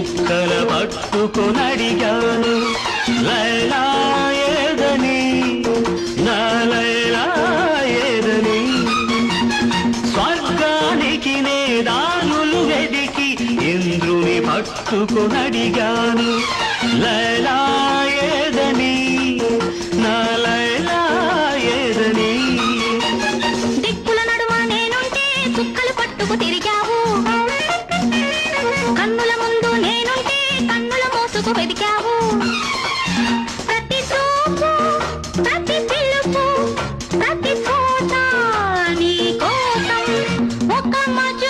చుక్కల పట్టుకునడిగాను లైలా ఏదని నా లైలా ఏదని స్వర్గానికి నే దారులు వెదికి ఇంద్రుని పట్టుకునడిగాను లైలా ఏదని నా లైలా ఏదని దిక్కుల నడుమ నేనుంటే చుక్కలు పట్టుకు తిరిగావు కన్నుల ముందు నేనుంటే కన్నుల మోసుకు వెదికావు ప్రతి చూపు ప్రతి పిలుపు ప్రతి చోట నీ కోసం ఒక మజ